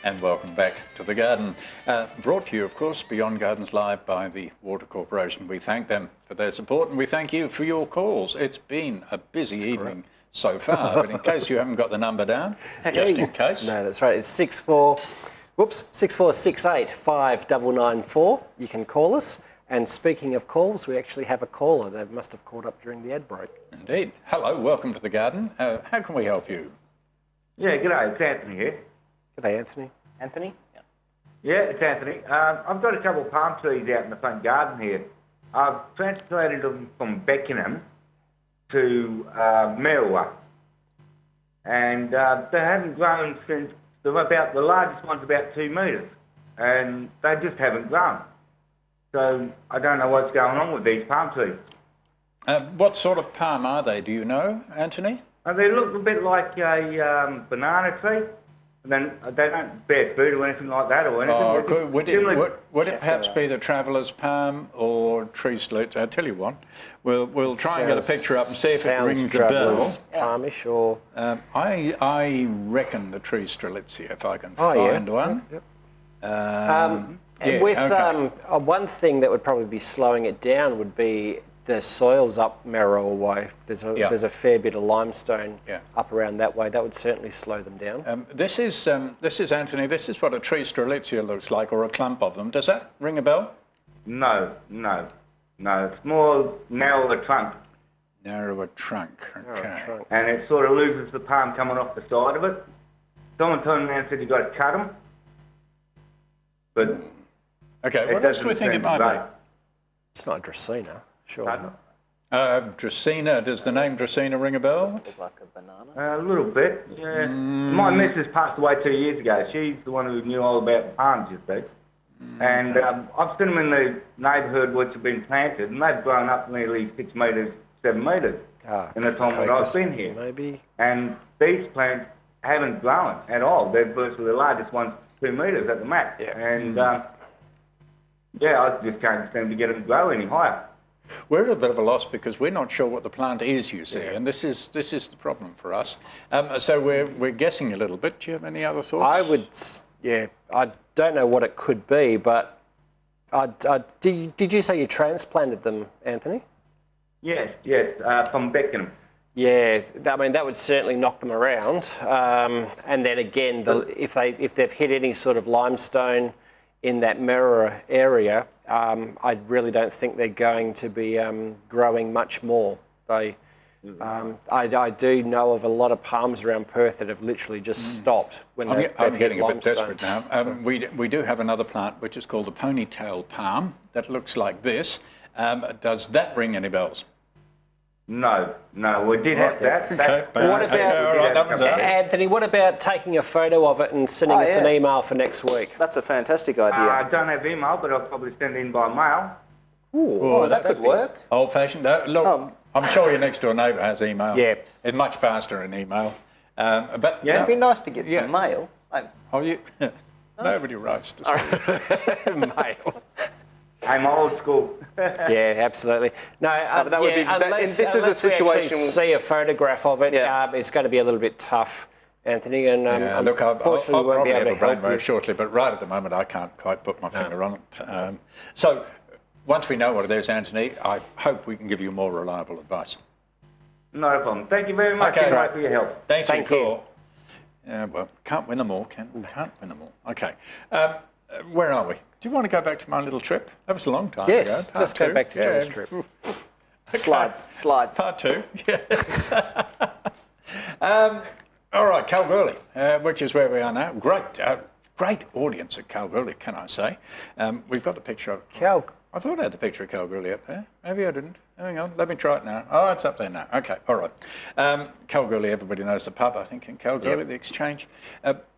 And welcome back to the garden. Brought to you, of course, Beyond Gardens Live by the Water Corporation. We thank them for their support and we thank you for your calls. It's been a busy evening so far, but in case you haven't got the number down, just in case. No, that's right. It's 6468 5994. You can call us. And speaking of calls, we actually have a caller. They must have called up during the ad break. Indeed. Hello, welcome to the garden. How can we help you? Yeah, g'day, it's Anthony here. G'day, Anthony. Anthony? Yeah, it's Anthony. I've got a couple of palm trees out in the front garden here. I've transplanted them from Beckenham to Merriwa. And they haven't grown since, the largest one's about 2 metres. And they just haven't grown. So I don't know what's going on with these palm trees. What sort of palm are they, do you know, Anthony? They look a bit like a banana tree. And then they don't bear fruit or anything like that or anything. Would it perhaps be the traveller's palm or tree Strelitzia? I'll tell you what, we'll try and get a picture up and see if it rings a bell. Palmish or... I reckon the tree Strelitzia, if I can find one. Yep. One thing that would probably be slowing it down would be the soils up Merriwa way. There's a fair bit of limestone up around that way. That would certainly slow them down. This is Anthony. This is what a tree Strelitzia looks like, or a clump of them. Does that ring a bell? No. It's more narrower trunk. Narrower trunk. Okay. And it sort of loses the palm coming off the side of it. Someone turned around and said you got to cut them. But okay, what else do we think it might be? It's not Dracaena. Sure. Dracaena, does the name Dracaena ring a bell? Does it look like a banana? A little bit, yeah. My missus passed away 2 years ago. She's the one who knew all about the palms, you see. And I've seen them in the neighbourhood which have been planted, and they've grown up nearly 6 metres, 7 metres in the time that I've been here. Maybe. And these plants haven't grown at all. They're virtually the largest ones, 2 metres at the max. Yeah. And, I just can't seem to get them to grow any higher. We're at a bit of a loss because we're not sure what the plant is, you see, and this is the problem for us. So we're guessing a little bit. Do you have any other thoughts? I don't know what it could be, but did you say you transplanted them, Anthony? Yes, from Beckenham. Yeah, I mean that would certainly knock them around. And then again, if they've hit any sort of limestone in that Merriwa area, I really don't think they're going to be growing much more. I do know of a lot of palms around Perth that have literally just stopped when they've getting hit a bit limestone. desperate now. We do have another plant which is called the Ponytail Palm that looks like this. Does that ring any bells? No, we did have that. Okay. What about, Anthony, what about taking a photo of it and sending us an email for next week? That's a fantastic idea. I don't have email, but I'll probably send in by mail. Ooh, that could work. Old-fashioned. Look, I'm sure your next-door neighbour has email. Yeah. It's much faster in email. But it'd be nice to get some mail. Nobody writes to school. Mail. I'm old school. Yeah, absolutely. No, but that would be. Unless this is a situation. We see a photograph of it. It's going to be a little bit tough, Anthony. And look, I'll won't be able to help you shortly, but right at the moment I can't quite put my finger on it. So once we know what it is, Anthony, I hope we can give you more reliable advice. Not a problem. Thank you very much for your help. Thanks for your call. Well, can't win them all, can we? Can't win them all. Okay. Where are we? Do you want to go back to my little trip? That was a long time ago. Yes, let's go back to John's trip. Okay. Slides. Part 2, yes. All right, Kalgoorlie, which is where we are now. Great audience at Kalgoorlie, can I say. We've got the picture of... I thought I had the picture of Kalgoorlie up there. Maybe I didn't. Hang on, let me try it now. Oh, it's up there now. Okay, all right. Kalgoorlie, everybody knows the pub, I think, in Kalgoorlie, the Exchange.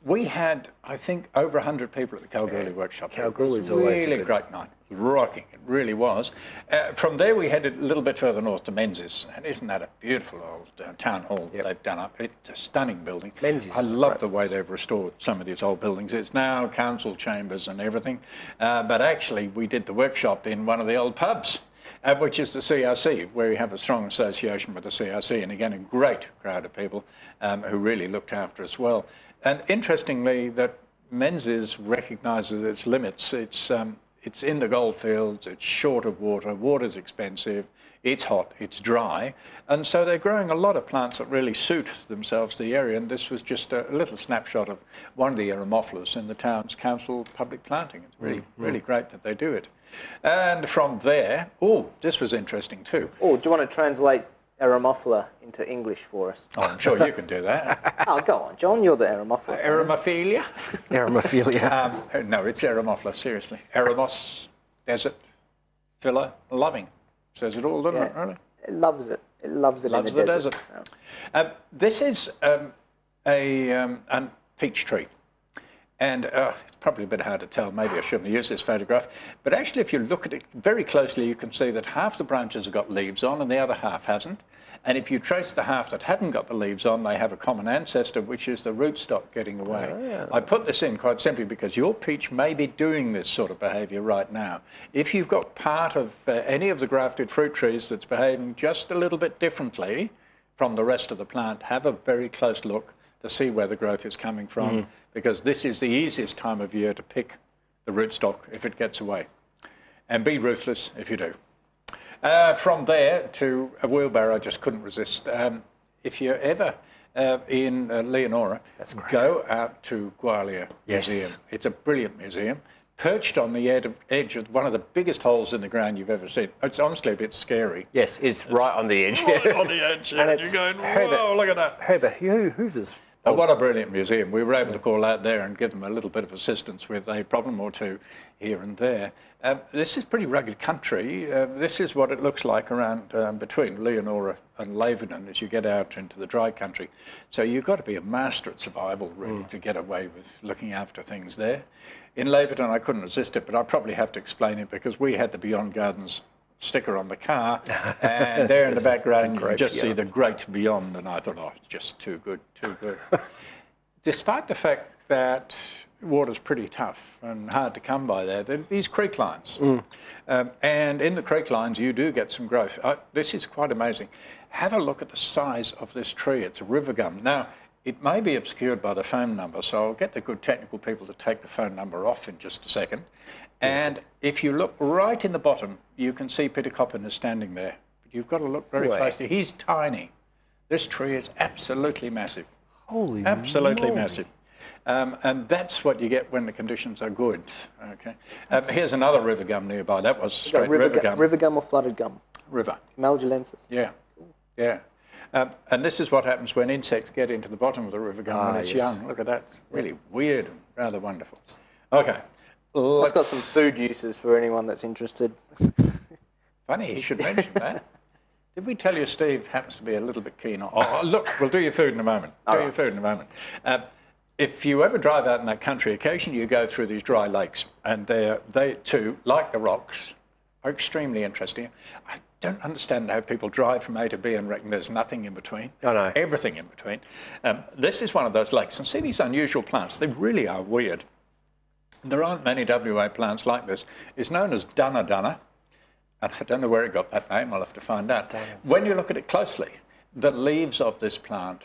We had, I think, over 100 people at the Kalgoorlie workshop. Kalgoorlie's always really a great night. It was rocking, it really was. From there, we headed a little bit further north to Menzies, and isn't that a beautiful old town hall they've done up? It's a stunning building. Menzies. I love the way they've restored some of these old buildings. It's now council chambers and everything, but actually, we did the workshop in one of the old pubs. Which is the CRC, where we have a strong association with the CRC, and again, a great crowd of people who really looked after us well. And interestingly, that Menzies recognises its limits. It's in the goldfields, it's short of water, water's expensive, it's hot, it's dry, and so they're growing a lot of plants that really suit themselves to the area, and this was just a little snapshot of one of the eremophilas in the town's council public planting. It's really, really great that they do it. And from there, oh, this was interesting too. Oh, do you want to translate eremophila into English for us? Oh, I'm sure you can do that. Oh, go on, John, you're the eremophila. Eremophilia? Eremophilia. No, it's eremophila, seriously. Eremos, desert, filler, loving. Says it all, doesn't it, really? It loves it. It loves it Loves in the desert. Yeah. This is a peach tree. And it's probably a bit hard to tell. Maybe I shouldn't have used this photograph. But actually, if you look at it very closely, you can see that half the branches have got leaves on and the other half hasn't. And if you trace the half that haven't got the leaves on, they have a common ancestor, which is the rootstock getting away. Oh, yeah. I put this in quite simply because your peach may be doing this sort of behaviour right now. If you've got part of any of the grafted fruit trees that's behaving just a little bit differently from the rest of the plant, have a very close look to see where the growth is coming from, because this is the easiest time of year to pick the rootstock if it gets away. And be ruthless if you do. From there to a wheelbarrow, I just couldn't resist. If you're ever in Leonora, go out to Gwalia Museum. It's a brilliant museum, perched on the edge of one of the biggest holes in the ground you've ever seen. It's honestly a bit scary. Yes, it's right on the edge. Right on the edge, and you're going, whoa, look at that. Herbert Hoover's. What a brilliant museum. We were able to call out there and give them a little bit of assistance with a problem or two here and there. This is pretty rugged country. This is what it looks like around between Leonora and Laverton as you get out into the dry country. So you've got to be a master at survival, really, to get away with looking after things there. In Laverton, I couldn't resist it, but I probably have to explain it because we had the Beyond Gardens sticker on the car, and there in the background you can just see the great beyond, and I thought, oh, it's just too good, too good. Despite the fact that water's pretty tough and hard to come by there, these creek lines. And in the creek lines you do get some growth. This is quite amazing. Have a look at the size of this tree. It's a river gum. Now, it may be obscured by the phone number, so I'll get the good technical people to take the phone number off in just a second. And if you look right in the bottom, you can see Peter Coppin is standing there. But you've got to look very closely. He's tiny. This tree is absolutely massive. Holy Absolutely moly. Massive. And that's what you get when the conditions are good. Okay. Here's another river gum nearby. That was straight river gum. River gum or flooded gum? River. Maldulensis. Yeah. Yeah. And this is what happens when insects get into the bottom of the river gum when it's young. Look at that. It's really weird and rather wonderful. Okay. It's got some food uses for anyone that's interested. Funny he should mention that. Did we tell you Steve happens to be a little bit keen on... Oh, look, we'll do your food in a moment. If you ever drive out in that country, occasionally you go through these dry lakes, and they too, like the rocks, are extremely interesting. I don't understand how people drive from A to B and reckon there's nothing in between. I know. Everything in between. This is one of those lakes, and see these unusual plants. They really are weird. There aren't many WA plants like this. It's known as Dunna Dunna, and I don't know where it got that name. I'll have to find out. When you look at it closely, the leaves of this plant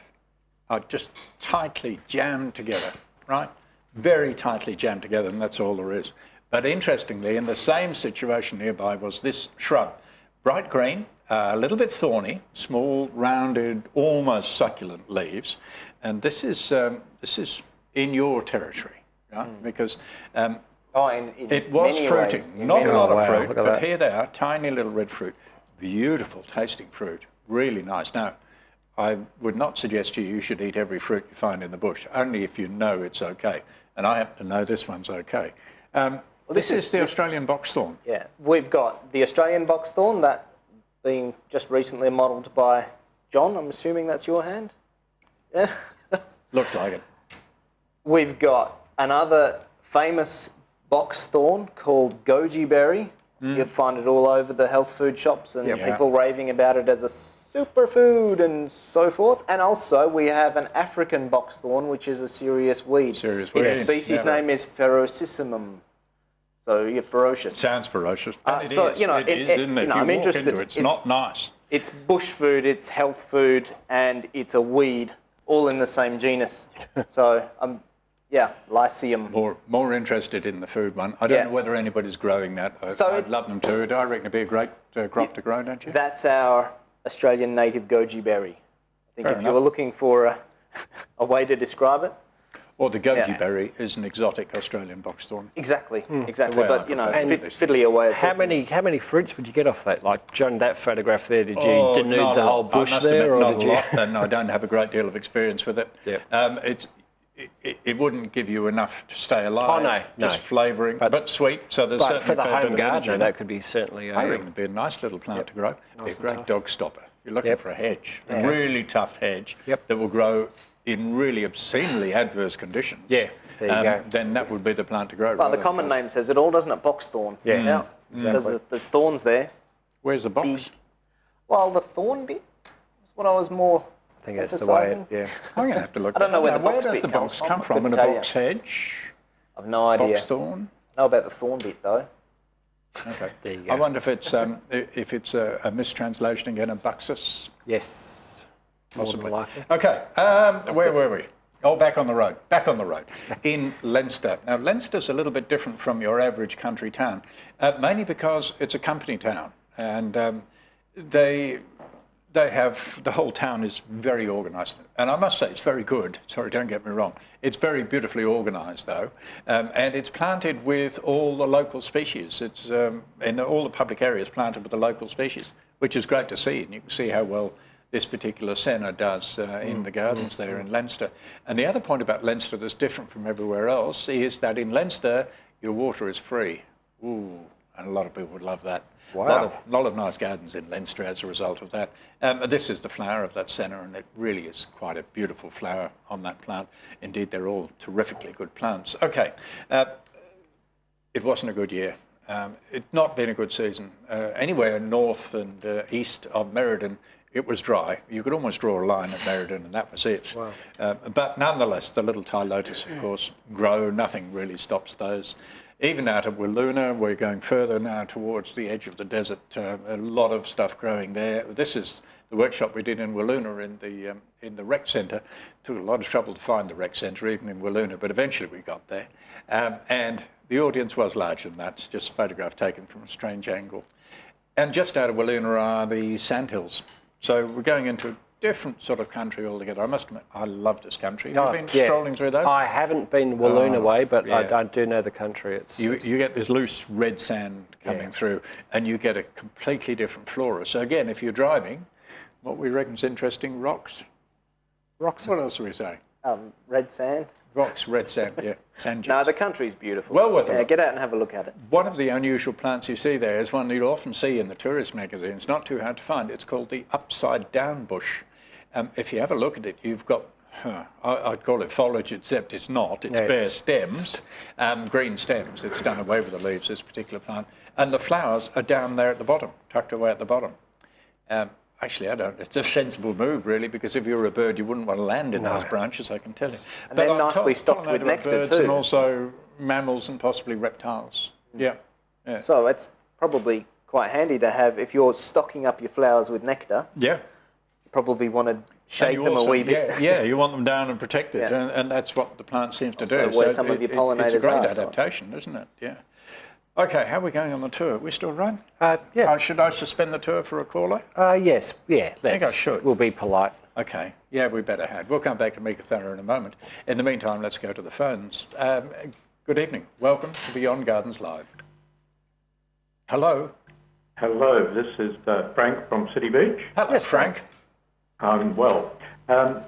are just tightly jammed together, right? Very tightly jammed together, and that's all there is. But interestingly, in the same situation nearby was this shrub. Bright green, a little bit thorny, small, rounded, almost succulent leaves. And this is in your territory. Right? Because it was fruiting, not a lot of fruit, but here they are, tiny little red fruit, beautiful tasting fruit, really nice. Now, I would not suggest to you you should eat every fruit you find in the bush, only if you know it's okay. And I happen to know this one's okay. This is the Australian boxthorn. Yeah, we've got the Australian boxthorn, that being just recently modelled by John. I'm assuming that's your hand? Yeah. Looks like it. We've got another famous boxthorn called Goji Berry. You'll find it all over the health food shops and people raving about it as a superfood and so forth. And also we have an African boxthorn, which is a serious weed. Its species name is Ferocissumum. So you're ferocious. Sounds ferocious. It so, is. You know, it is, isn't it? I'm interested. It's not nice. It's bush food, it's health food, and it's a weed, all in the same genus. So Yeah, Lyceum. More interested in the food one. I don't know whether anybody's growing that. I'd love them to. I reckon it'd be a great crop to grow, don't you? That's our Australian native Goji Berry. I think if you were looking for a way to describe it. Or the Goji Berry is an exotic Australian boxthorn. Exactly, exactly. But, you know, fiddly away. How many fruits would you get off that? Like, John, that photograph there, did you denude the whole bush there? Not a lot, and I don't have a great deal of experience with it. Yep. It wouldn't give you enough to stay alive. Oh, no. Just flavouring, but sweet. So there's But certainly for the a fair bit home of gardener, energy. that could be certainly... I reckon it'd be a nice little plant to grow. It'd be a great dog stopper. You're looking for a hedge, a really tough hedge that will grow in really obscenely adverse conditions. Yeah, there you go. Then that would be the plant to grow. Well, the common name says it all, doesn't it? Boxthorn. Yeah. Exactly. There's thorns there. Where's the box? Well, the thorn bit is what I was more... I think that's the way I'm going to have to look. I don't know where the box does bit the box come from in a box hedge? I've no idea. Boxthorn? I know about the thorn bit, though. Okay. There you go. I wonder if it's a mistranslation again, a buxus. Yes. Possibly. Likely. Okay, where were we? Oh, back on the road. In Leinster. Now, Leinster's a little bit different from your average country town, mainly because it's a company town, and they have, the whole town is very organised. And I must say, it's very good. Sorry, don't get me wrong. It's very beautifully organised, though. And it's planted with all the local species. It's in all the public areas planted with the local species, which is great to see. And you can see how well this particular senna does in the gardens there in Leinster. And the other point about Leinster that's different from everywhere else is that in Leinster, your water is free. Ooh, and a lot of people would love that. Wow. A lot of nice gardens in Leinster as a result of that. This is the flower of that senna, and it really is quite a beautiful flower on that plant. Indeed, they're all terrifically good plants. Okay, it wasn't a good year. It's not been a good season. Anywhere north and east of Merredin, it was dry. You could almost draw a line at Merredin, and that was it. Wow. But nonetheless, the little Thai lotus, of course, grow. Nothing really stops those. Even out of Wiluna, we're going further now towards the edge of the desert. A lot of stuff growing there. This is the workshop we did in Wiluna in the rec centre. Took a lot of trouble to find the rec centre, even in Wiluna, but eventually we got there. And the audience was larger than that. It's just a photograph taken from a strange angle. And just out of Wiluna are the sandhills. So we're going into a different sort of country altogether. I must admit, I love this country. Have you been strolling through those? I haven't been Walloon way, but I do know the country. You get this loose red sand coming through, and you get a completely different flora. So again, if you're driving, what we reckon is interesting, rocks. Rocks. What else are we saying? Red sand. Rocks, red sand, sand dunes. No, the country's beautiful. Well worth it. Get out and have a look at it. One of the unusual plants you see there is one you'll often see in the tourist magazines. Not too hard to find. It's called the upside down bush. If you have a look at it, you've got, I'd call it foliage, except it's not. It's bare stems, green stems. It's done away with the leaves, this particular plant. And the flowers are down there at the bottom, tucked away at the bottom. Actually, I don't. It's a sensible move, really, because if you were a bird, you wouldn't want to land in those branches, I can tell you. And they're nicely stocked with nectar, birds too. And also mammals and possibly reptiles. Yeah. So it's probably quite handy to have, if you're stocking up your flowers with nectar, you probably want to shade them a wee bit. Yeah, you want them down and protected, and that's what the plant seems to do. Where some of your pollinators it's a great are, adaptation, isn't it? Yeah. Okay, how are we going on the tour? We still run? Should I suspend the tour for a caller? Yes, I think I should. We'll be polite. Okay, we better have. We'll come back to Mika Thara in a moment. In the meantime, let's go to the phones. Good evening. Welcome to Beyond Gardens Live. Hello. Hello, this is Frank from City Beach. Hello, yes, Frank. Well,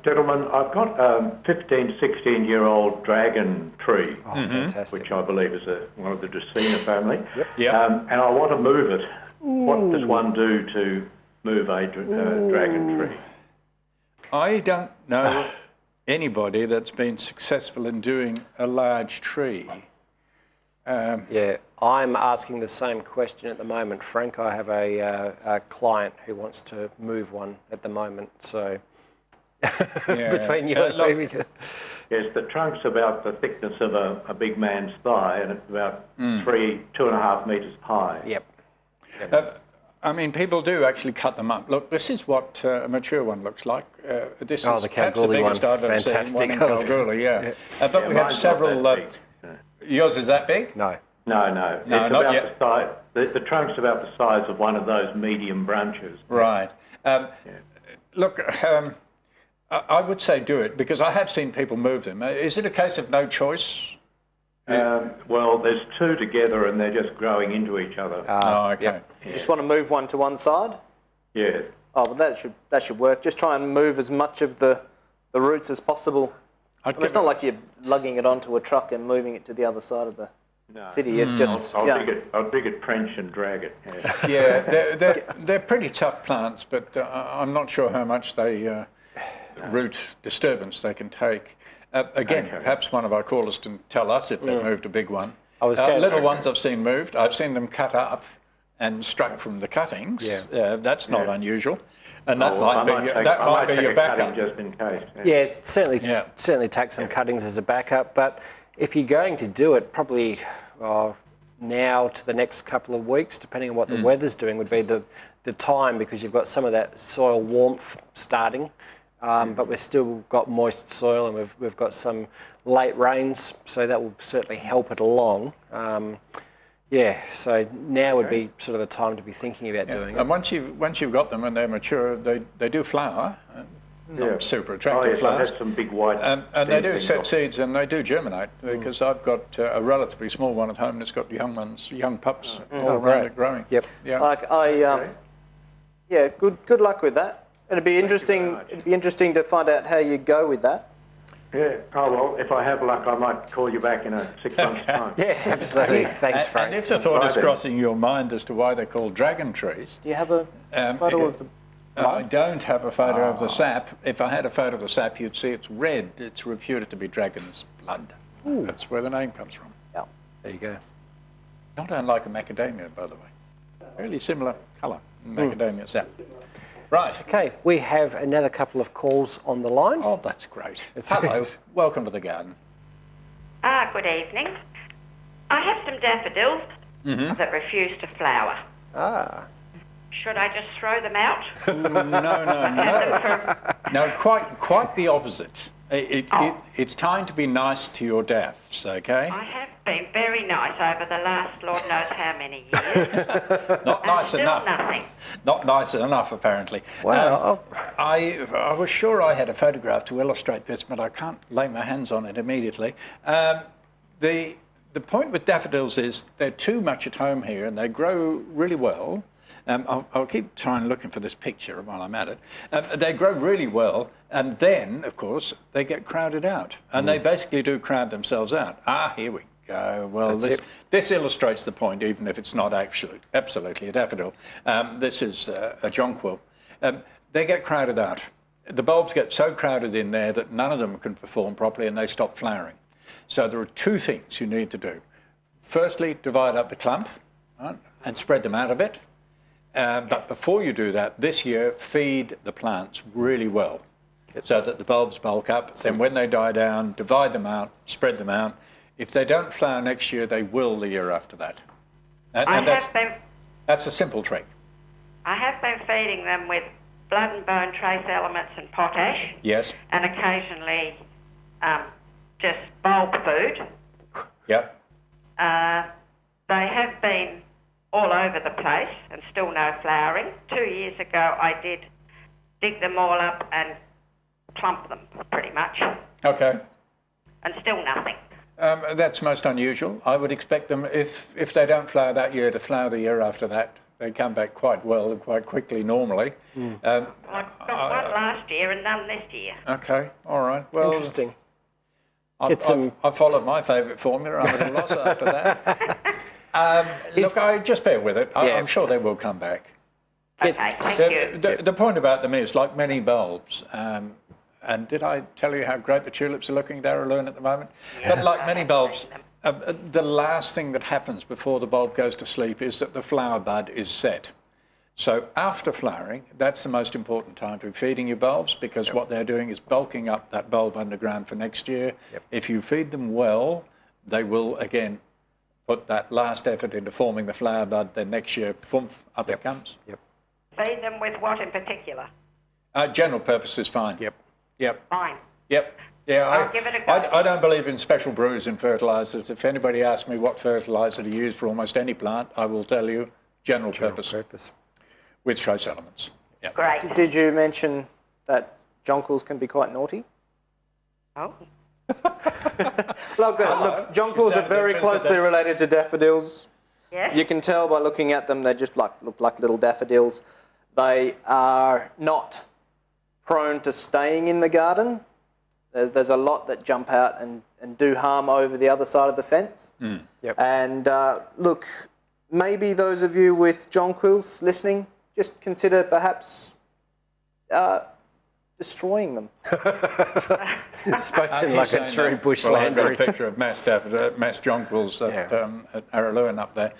gentlemen, I've got a 15, 16-year-old dragon tree, Fantastic. which I believe is one of the Dracena family. Yep. And I want to move it. Ooh. What does one do to move a dragon tree? I don't know anybody that's been successful in doing a large tree. I'm asking the same question at the moment, Frank. I have a client who wants to move one at the moment, so between you and me. Yes, the trunk's about the thickness of a big man's thigh, and it's about 2.5 metres high. Yep. I mean, people do actually cut them up. Look, this is what a mature one looks like. This Oh, is the perhaps the Kalgoorlie biggest one. I've ever seen. Fantastic. One in Kalgoorlie, yeah. But we have mine's not several. that big. Yours is that big? No. No, No, it's not about yet. the size. The trunk's about the size of one of those medium branches. Right. Look, I would say do it because I have seen people move them. Is it a case of no choice? Well, there's two together and they're just growing into each other. Oh, okay. Yep. You just want to move one to one side? Yeah. Oh, well, that should work. Just try and move as much of the roots as possible. It's not like you're lugging it onto a truck and moving it to the other side of the city. It's just I'll dig it trench and drag it. Yeah, they're pretty tough plants, but I'm not sure how much they root disturbance they can take. Again, perhaps one of our callers can tell us if they've moved a big one. Little ones I've seen moved. I've seen them cut up and struck from the cuttings. Yeah. That's not unusual. And that might be your backup. Just in case. Yeah, certainly take some cuttings as a backup. But if you're going to do it, probably now to the next couple of weeks, depending on what the weather's doing, would be the time, because you've got some of that soil warmth starting. But we've still got moist soil and we've got some late rains, so that will certainly help it along. So now would be sort of the time to be thinking about doing it. And once you've got them and they're mature, they do flower. Not super attractive flowers. They have some big white. And they do set seeds and they do germinate because I've got a relatively small one at home that's got young pups all around it growing. Yep. Yeah. Good luck with that. It'd be interesting. It'd be interesting to find out how you go with that. Yeah. Oh well, if I have luck, I might call you back in 6 months' time. Yeah, absolutely. Thanks, Frank. And if the thought is crossing your mind as to why they're called dragon trees, do you have a photo of the? I don't have a photo of the sap. If I had a photo of the sap, you'd see it's red. It's reputed to be dragon's blood. Ooh. That's where the name comes from. Yeah. There you go. Not unlike a macadamia, by the way. Really similar colour, macadamia sap. Right. Okay, we have another couple of calls on the line. Oh, that's great. Hello, welcome to the garden. Good evening. I have some daffodils that refuse to flower. Should I just throw them out? No, quite the opposite. It's time to be nice to your daffs, okay? I have been very nice over the last Lord knows how many years. Not nice still enough. Nothing. Not nice enough, apparently. Wow. I was sure I had a photograph to illustrate this, but I can't lay my hands on it immediately. The point with daffodils is they're too much at home here, and they grow really well. I'll keep trying looking for this picture while I'm at it. They grow really well, and then, of course, they get crowded out. And they basically do crowd themselves out. Here we go. Well, this illustrates the point, even if it's not absolutely a daffodil. This is a jonquil. They get crowded out. The bulbs get so crowded in there that none of them can perform properly, and they stop flowering. So there are two things you need to do. Firstly, divide up the clump and spread them out a bit. But before you do that, this year, feed the plants really well so that the bulbs bulk up. Then when they die down, divide them out, spread them out. If they don't flower next year, they will the year after that. That's a simple trick. I have been feeding them with blood and bone trace elements and potash. Yes. And occasionally just bulb food. Yep. They have been all over the place and still no flowering. 2 years ago I did dig them all up and clump them pretty much. Okay. And still nothing. That's most unusual. I would expect them, if they don't flower that year, to flower the year after that. They come back quite well and quite quickly normally. I got one last year and none this year. Okay, all right. Well, interesting. I've followed my favourite formula. I'm at a loss after that. Look, just bear with it. I'm sure they will come back. Okay, thank you. The point about them is, like many bulbs, and did I tell you how great the tulips are looking, Darylune, at the moment? But like many bulbs, the last thing that happens before the bulb goes to sleep is that the flower bud is set. So after flowering, that's the most important time to be feeding your bulbs, because what they're doing is bulking up that bulb underground for next year. If you feed them well, they will, again, put that last effort into forming the flower bud, then next year, thump, up it comes. Yep. Feed them with what in particular? General purpose is fine. Yep. Yep. Fine. Yep. Yeah, I'll give it a go. I don't believe in special brews in fertilisers. If anybody asks me what fertiliser to use for almost any plant, I will tell you general purpose with trace elements. Yep. Great. Did you mention that jonquils can be quite naughty? Oh. Look, jonquils are very closely related to daffodils. Yes. You can tell by looking at them, they just look like little daffodils. They are not prone to staying in the garden. There's a lot that jump out and do harm over the other side of the fence. Yep. And look, maybe those of you with jonquils listening, just consider perhaps destroying them. Spoken like a true Well, I've got a bushlander. picture of mass jonquils at Araluen up there.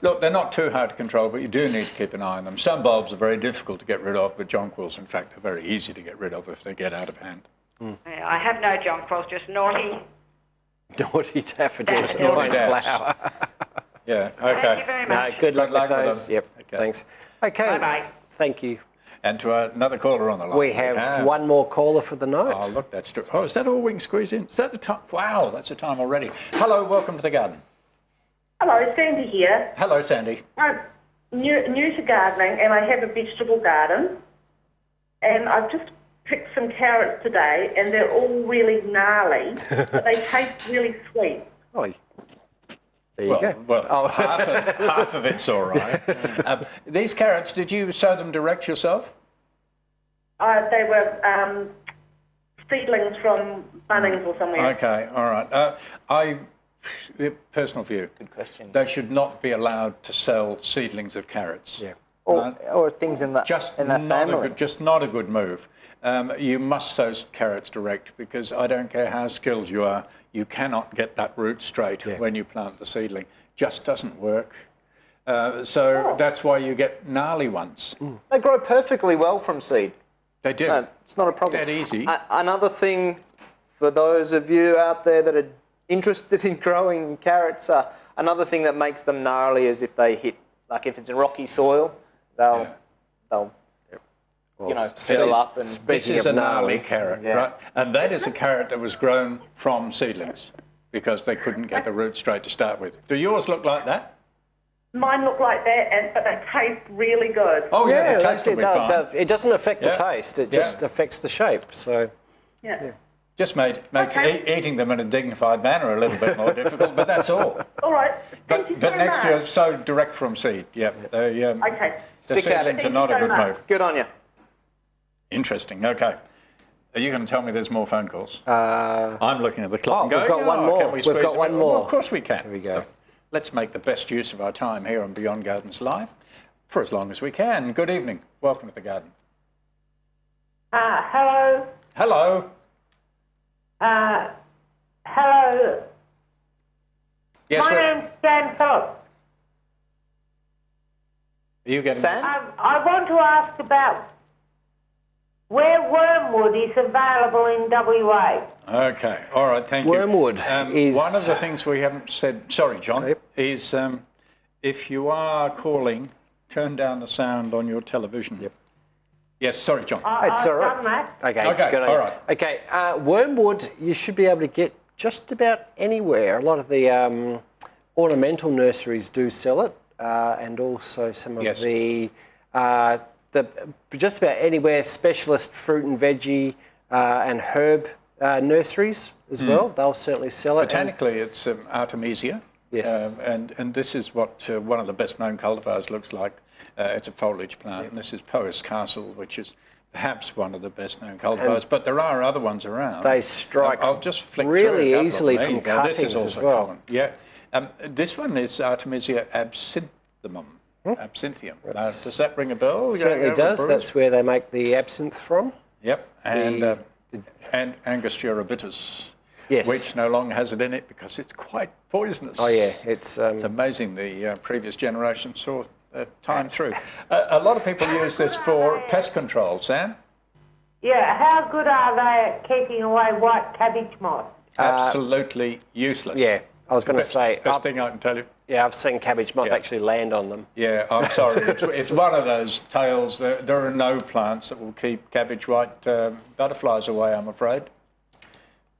Look, they're not too hard to control, but you do need to keep an eye on them. Some bulbs are very difficult to get rid of, but jonquils, in fact, are very easy to get rid of if they get out of hand. Yeah, I have no jonquils, just naughty. Naughty daffodils, Daffodils. naughty Daffs. flower. Yeah, Thank okay. you very No, much. good luck Good luck with with those. them. Yep, Okay. thanks. Okay. Bye-bye. Thank you. And to another caller on the line. We have one more caller for the night. Oh, look, that's true. Oh, is that all we can squeeze in? Is that the time? Wow, that's the time already. Hello, welcome to the garden. Hello, Sandy here. Hello, Sandy. I'm new to gardening and I have a vegetable garden. And I've just picked some carrots today and they're all really gnarly, but they taste really sweet. Oh, there you go. Well, half of it's all right. These carrots, did you sow them direct yourself? They were seedlings from Bunnings or somewhere. Okay, all right. Personal view. Good question. They should not be allowed to sell seedlings of carrots. Yeah. Or things in that family. Just not a good move. You must sow carrots direct because I don't care how skilled you are, you cannot get that root straight when you plant the seedling. Just doesn't work. So that's why you get gnarly ones. They grow perfectly well from seed. They do. No, it's not a problem. Dead easy. Another thing for those of you out there that are interested in growing carrots, another thing that makes them gnarly is if they hit, like if it's in rocky soil, they'll settle up. And This is a gnarly carrot, right? And that is a carrot that was grown from seedlings because they couldn't get the root straight to start with. Do yours look like that? Mine look like that, but they taste really good. Oh, yeah, they that's taste it. will be fine. It doesn't affect the taste. It just Yeah. affects the shape. So Yeah. Just makes eating them in a dignified manner a little bit more difficult, but that's all. All right. Thank you But so next much. year, sow direct from seed. Yeah, Okay. the Stick at it. seedlings are not a Thank you good so move. Good on you. Interesting. Okay. Are you going to tell me there's more phone calls? I'm looking at the clock. and we've going, got one more. Can we We've squeeze got them one in? more. Well, of course we can. There we go. Let's make the best use of our time here on Beyond Gardens Live for as long as we can. Good evening. Welcome to the garden. Hello. Hello. Hello. Yes, My name's Dan Phillips. are you getting Sam? I want to ask about where wormwood is available in WA. Okay, all right, thank you. Wormwood is... One of the things we haven't said, sorry, John, Yep. is if you are calling, turn down the sound on your television. Yep. Yes, sorry, John. It's I've all right. done that. Okay, Okay, good on all you. right. Okay, wormwood you should be able to get just about anywhere. A lot of the ornamental nurseries do sell it, and also some of Yes. the just about anywhere specialist fruit and veggie and herb nurseries as well. They'll certainly sell it. And- Botanically, it's Artemisia. Yes. And this is what one of the best-known cultivars looks like. It's a foliage plant, and this is Powys Castle, which is perhaps one of the best-known cultivars, but there are other ones around. They strike I'll just flick really through a couple of easily them. There from you go. This cuttings is as also well. common. Yeah. This one is Artemisia absinthium. Absinthium. Does that ring a bell? certainly does. That's where they make the absinthe from. Yep, and Angostura bitters, Yes. which no longer has it in it because it's quite poisonous. Oh yeah, it's It's amazing the previous generation saw time through. A lot of people use this for pest control, Sam. Yeah, how good are they at keeping away white cabbage moth? Absolutely useless. yeah. I was going to say... Best thing I can tell you. Yeah, I've seen cabbage moth actually land on them. Yeah, I'm sorry. It's one of those tales. There are no plants that will keep cabbage white butterflies away, I'm afraid.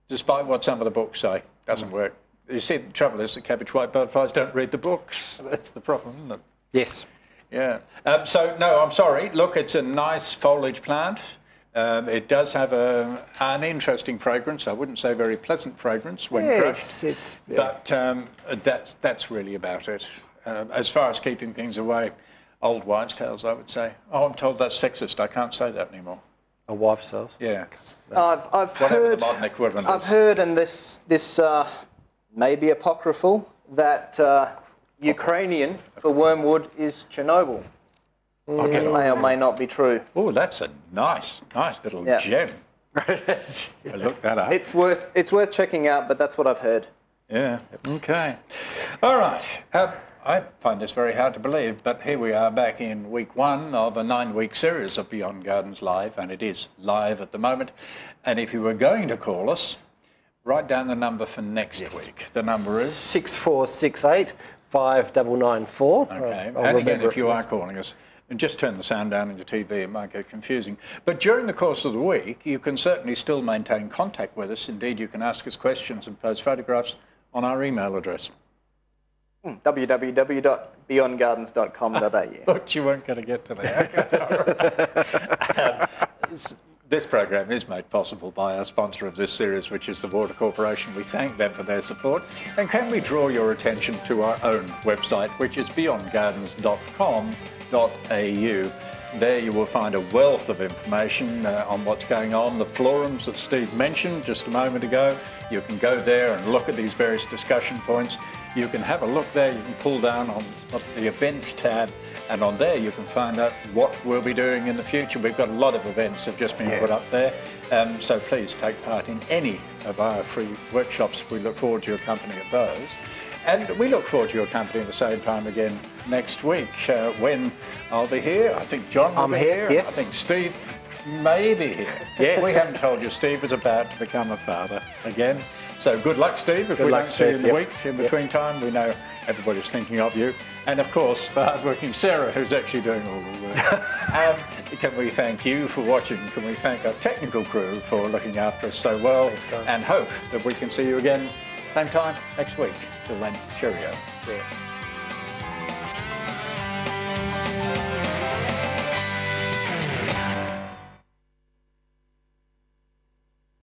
Despite what some of the books say. Doesn't work. You see, the trouble is that cabbage white butterflies don't read the books. That's the problem, isn't it? Yes. Yeah. So, no, I'm sorry. Look, it's a nice foliage plant. It does have an interesting fragrance. I wouldn't say very pleasant fragrance when crushed. But that's really about it. As far as keeping things away, old wives' tales, I would say. Oh, I'm told that's sexist. I can't say that anymore. A wife's tales? Yeah. I've heard. I've heard, and this may be apocryphal, that Ukrainian for wormwood is Chernobyl. Okay. May or may not be true. Oh, that's a nice little gem. I looked that up. It's worth checking out, but that's what I've heard. Yeah. Okay. All right. I find this very hard to believe, but here we are back in week 1 of a 9-week series of Beyond Gardens Live, and it is live at the moment. And if you were going to call us, write down the number for next week. The number is 6468 5994. Okay. And again, if you are calling us, and just turn the sound down on your TV, it might get confusing. But during the course of the week, you can certainly still maintain contact with us. Indeed, you can ask us questions and post photographs on our email address. www.beyondgardens.com.au. But you weren't going to get to that. This program is made possible by our sponsor of this series, which is the Water Corporation. We thank them for their support. And can we draw your attention to our own website, which is beyondgardens.com.au. There you will find a wealth of information on what's going on. The forums that Steve mentioned just a moment ago, you can go there and look at these various discussion points. You can have a look there, you can pull down on the events tab, and on there you can find out what we'll be doing in the future. We've got a lot of events that have just been put up there, so please take part in any of our free workshops. We look forward to your company at those. And we look forward to your company at the same time again next week when I'll be here. I think John will be here. Yes. I think Steve may be here. Yes. We haven't told you Steve is about to become a father again. So good luck, Steve. If we don't see you in the week, in between time, we know everybody's thinking of you. And of course, the hardworking Sarah, who's actually doing all the work. Can we thank you for watching? Can we thank our technical crew for looking after us so well? And hope that we can see you again same time next week. Till then, cheerio.